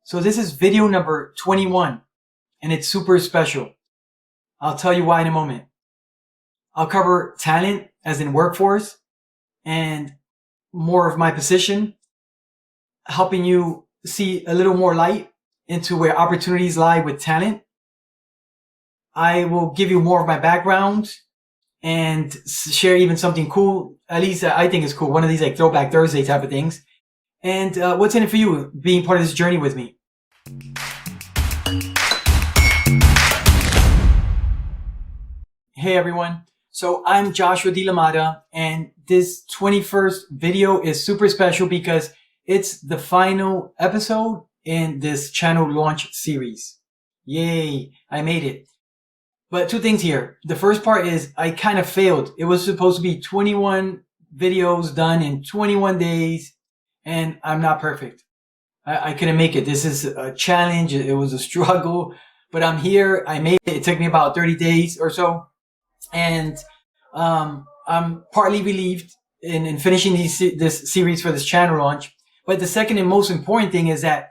So this is video number 21, and it's super special. I'll tell you why in a moment. I'll cover talent as in workforce and more of my position, helping you see a little more light into where opportunities lie with talent. I will give you more of my background and share even something cool. At least I think it's cool. One of these like Throwback Thursday type of things. And what's in it for you being part of this journey with me? Hey everyone. So I'm Joshua De La Mata, and this 21st video is super special because it's the final episode in this channel launch series. Yay, I made it. But two things here. The first part is I kind of failed. It was supposed to be 21 videos done in 21 days, and I'm not perfect. I couldn't make it. This is a challenge. It was a struggle, but I'm here. I made it. It took me about 30 days or so. And I'm partly relieved in finishing this series for this channel launch. But the second and most important thing is that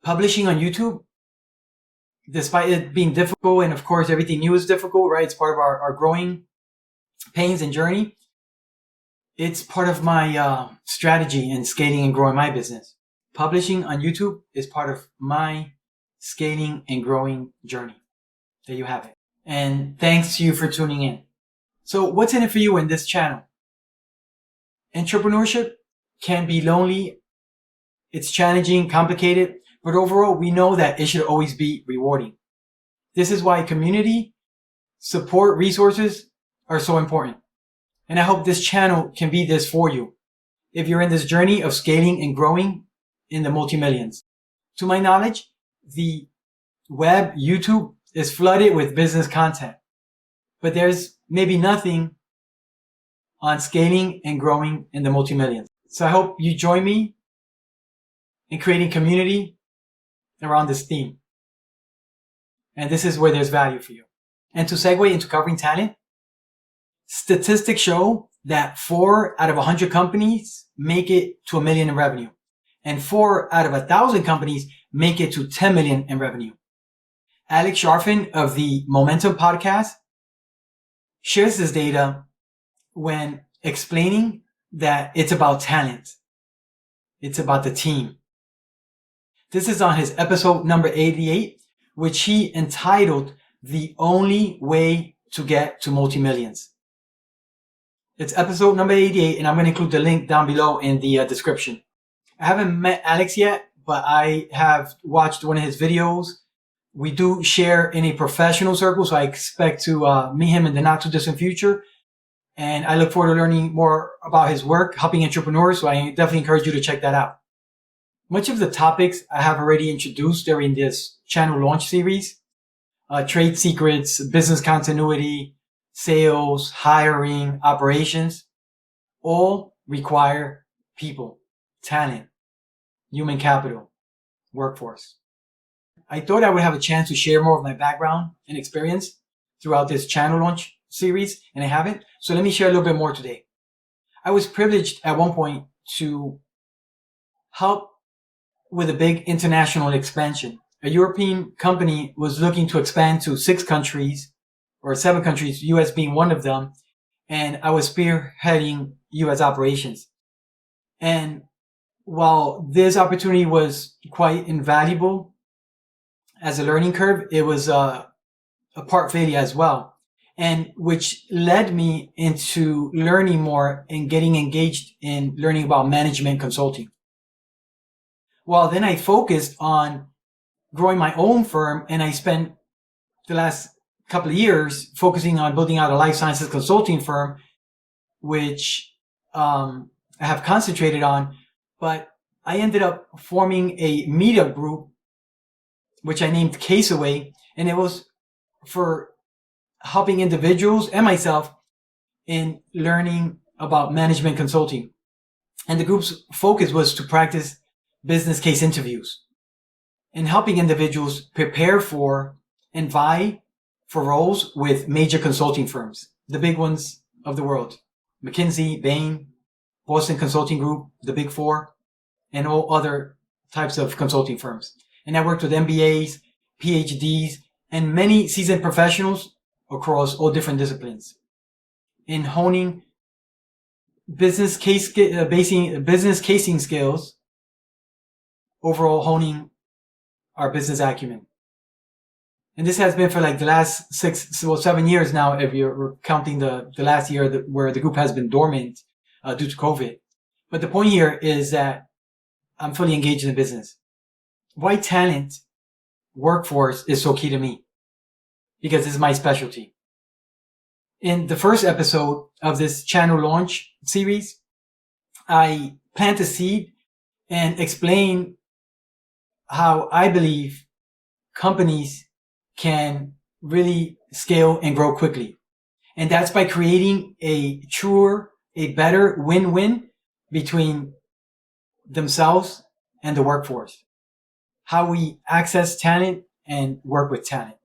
publishing on YouTube, despite it being difficult, and of course everything new is difficult, right? It's part of our growing pains and journey. It's part of my strategy in scaling and growing my business. Publishing on YouTube is part of my scaling and growing journey. There you have it. And thanks to you for tuning in. So what's in it for you in this channel? Entrepreneurship can be lonely. It's challenging, complicated, but overall we know that it should always be rewarding. This is why community, support, resources are so important. And I hope this channel can be this for you if you're in this journey of scaling and growing in the multi-millions. To my knowledge, the web, YouTube, is flooded with business content, but there's maybe nothing on scaling and growing in the multi-millions. So I hope you join me in creating community around this theme. And this is where there's value for you. And to segue into covering talent, statistics show that 4 out of 100 companies make it to $1 million in revenue, and 4 out of 1,000 companies make it to 10 million in revenue. Alex Charfen of the Momentum podcast shares this data when explaining that it's about talent. It's about the team. This is on his episode number 88, which he entitled The Only Way to Get to Multi-Millions. It's episode number 88, and I'm going to include the link down below in the description. I haven't met Alex yet, but I have watched one of his videos. We do share in a professional circle, so I expect to meet him in the not too distant future. And I look forward to learning more about his work, helping entrepreneurs. So I definitely encourage you to check that out. Much of the topics I have already introduced during this channel launch series. Trade secrets, business continuity, sales, hiring, operations, all require people, talent, human capital, workforce. I thought I would have a chance to share more of my background and experience throughout this channel launch series, and I haven't. So let me share a little bit more today. I was privileged at one point to help with a big international expansion. A European company was looking to expand to 6 countries or 7 countries, US being one of them, and I was spearheading US operations. And while this opportunity was quite invaluable as a learning curve, it was a part failure as well, and which led me into learning more and getting engaged in learning about management consulting. Well, then I focused on growing my own firm, and I spent the last couple of years focusing on building out a life sciences consulting firm, which I have concentrated on. But I ended up forming a meetup group, which I named Caseaway, and it was for helping individuals and myself in learning about management consulting. And the group's focus was to practice business case interviews and helping individuals prepare for and vie for roles with major consulting firms, the big ones of the world: McKinsey, Bain, Boston Consulting Group, the Big Four, and all other types of consulting firms. And I worked with MBAs, PhDs, and many seasoned professionals across all different disciplines in honing business casing skills, overall honing our business acumen. And this has been for like the last 7 years now, if you're counting the last year where the group has been dormant due to COVID. But the point here is that I'm fully engaged in the business. Why talent workforce is so key to me? Because this is my specialty. In the first episode of this channel launch series, I plant a seed and explain how I believe companies can really scale and grow quickly. And that's by creating a better win-win between themselves and the workforce. How we access talent and work with talent.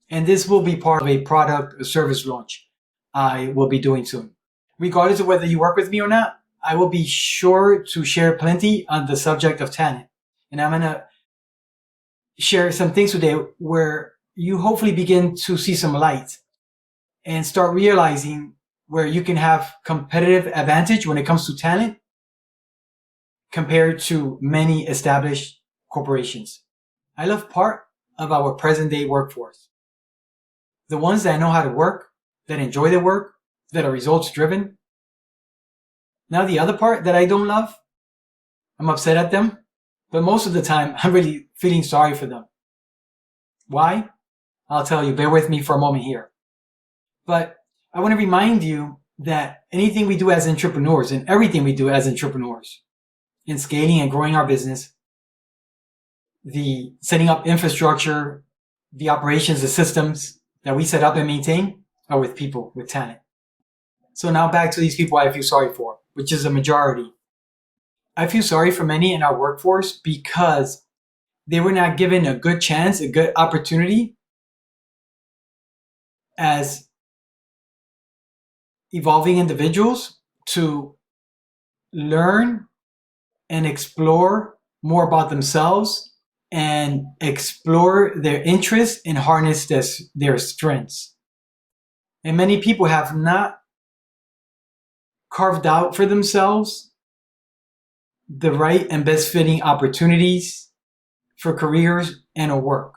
And this will be part of a product or service launch I will be doing soon. Regardless of whether you work with me or not, I will be sure to share plenty on the subject of talent. And I'm going to share some things today where you hopefully begin to see some light and start realizing where you can have competitive advantage when it comes to talent compared to many established corporations. I love part of our present day workforce. The ones that know how to work, that enjoy their work, that are results driven. Now the other part that I don't love, I'm upset at them, but most of the time I'm really feeling sorry for them. Why? I'll tell you, bear with me for a moment here. But I want to remind you that anything we do as entrepreneurs and everything we do as entrepreneurs in scaling and growing our business, the setting up infrastructure, the operations, the systems that we set up and maintain are with people, with talent. So now back to these people I feel sorry for, which is a majority. I feel sorry for many in our workforce because they were not given a good chance, a good opportunity as evolving individuals to learn and explore more about themselves and explore their interests and harness their strengths. And many people have not carved out for themselves the right and best fitting opportunities for careers and or work.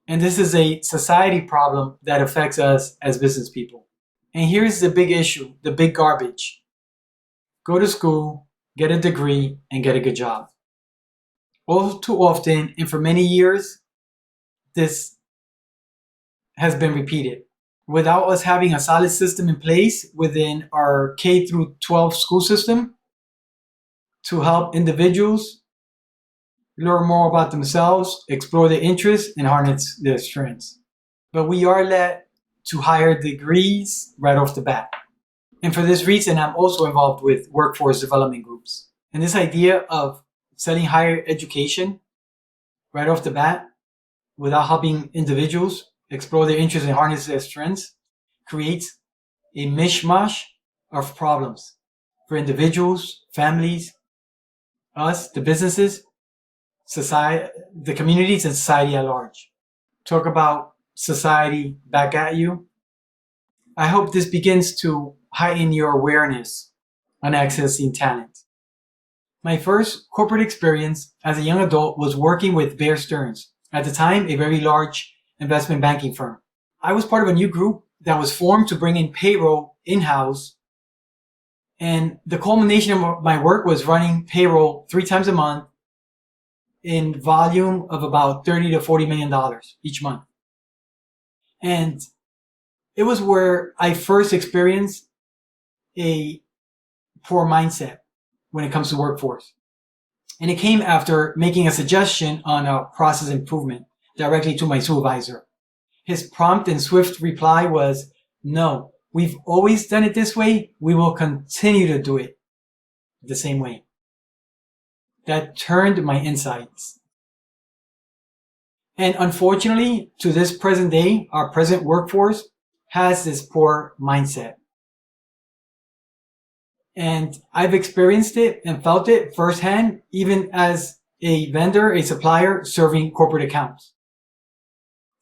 And this is a society problem that affects us as business people. And here's the big issue, the big garbage. Go to school, get a degree, and get a good job. All too often, and for many years, this has been repeated. Without us having a solid system in place within our K through 12 school system to help individuals learn more about themselves, explore their interests, and harness their strengths. But we are led to higher degrees right off the bat. And for this reason, I'm also involved with workforce development groups. And this idea of setting higher education right off the bat without helping individuals explore their interests and harness their strengths creates a mishmash of problems for individuals, families, us, the businesses, society, the communities, and society at large. Talk about society back at you. I hope this begins to heighten your awareness on accessing talent. My first corporate experience as a young adult was working with Bear Stearns, at the time a very large investment banking firm. I was part of a new group that was formed to bring in payroll in-house, and the culmination of my work was running payroll 3 times a month in volume of about $30 to $40 million each month. And it was where I first experienced a poor mindset when it comes to workforce. And it came after making a suggestion on a process improvement directly to my supervisor. His prompt and swift reply was, "No, we've always done it this way. We will continue to do it the same way." That turned my insights. And unfortunately, to this present day, our present workforce has this poor mindset. And I've experienced it and felt it firsthand, even as a vendor, a supplier serving corporate accounts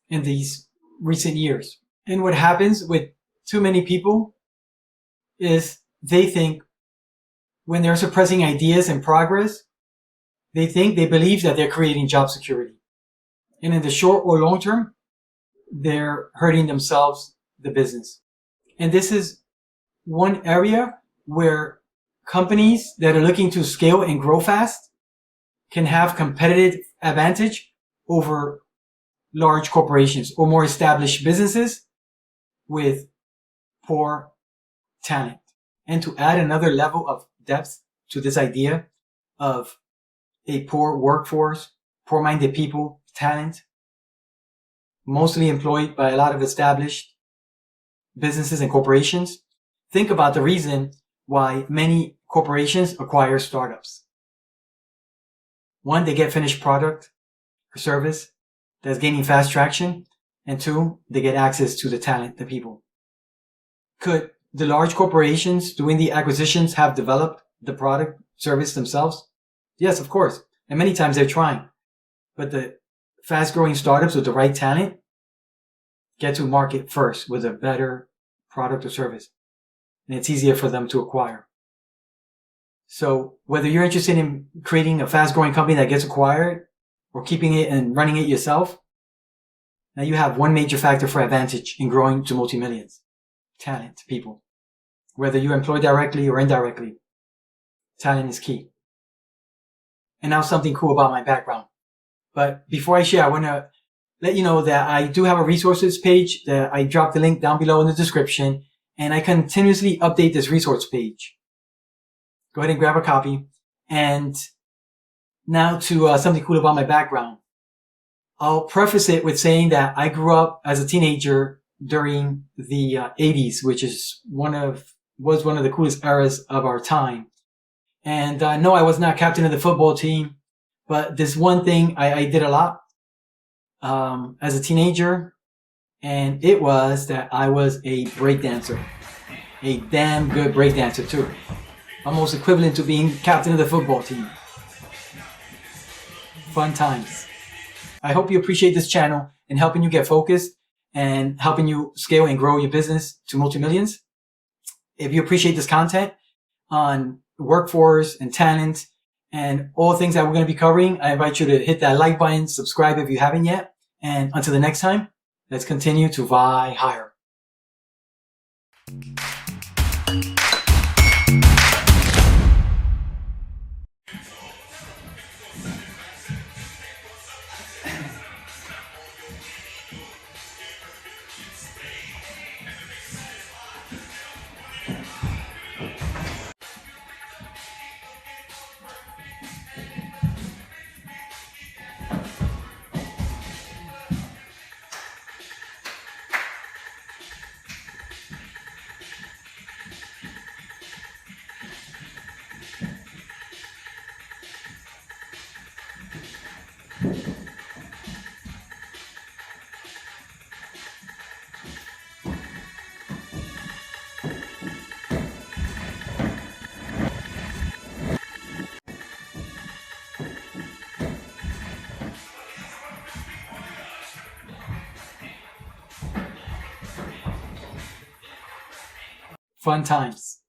in these recent years. And what happens with too many people is they think when they're suppressing ideas and progress, they believe that they're creating job security. And in the short or long term, they're hurting themselves, the business. And this is one area where companies that are looking to scale and grow fast can have competitive advantage over large corporations or more established businesses with poor talent. And to add another level of depth to this idea of a poor workforce, poor-minded people, talent, mostly employed by a lot of established businesses and corporations, think about the reason why many corporations acquire startups. One, they get finished product or service that's gaining fast traction. And two, they get access to the talent, the people. Could the large corporations doing the acquisitions have developed the product, service themselves? Yes, of course. And many times they're trying. But the fast-growing startups with the right talent get to market first with a better product or service. And it's easier for them to acquire. So whether you're interested in creating a fast-growing company that gets acquired or keeping it and running it yourself, now you have one major factor for advantage in growing to multi-millions. Talent, people. Whether you employ directly or indirectly, talent is key. And now something cool about my background. But before I share, I want to let you know that I do have a resources page that I dropped the link down below in the description, and I continuously update this resource page. Go ahead and grab a copy. And now to something cool about my background. I'll preface it with saying that I grew up as a teenager during the 80s, which is was one of the coolest eras of our time. And no, I was not captain of the football team, but this one thing I did a lot as a teenager, and it was that I was a breakdancer, a damn good breakdancer too, almost equivalent to being captain of the football team. Fun times. I hope you appreciate this channel and helping you get focused and helping you scale and grow your business to multi-millions. If you appreciate this content on workforce and talent and all the things that we're going to be covering, I invite you to hit that like button, subscribe if you haven't yet. And until the next time, let's continue to vie higher. Fun times.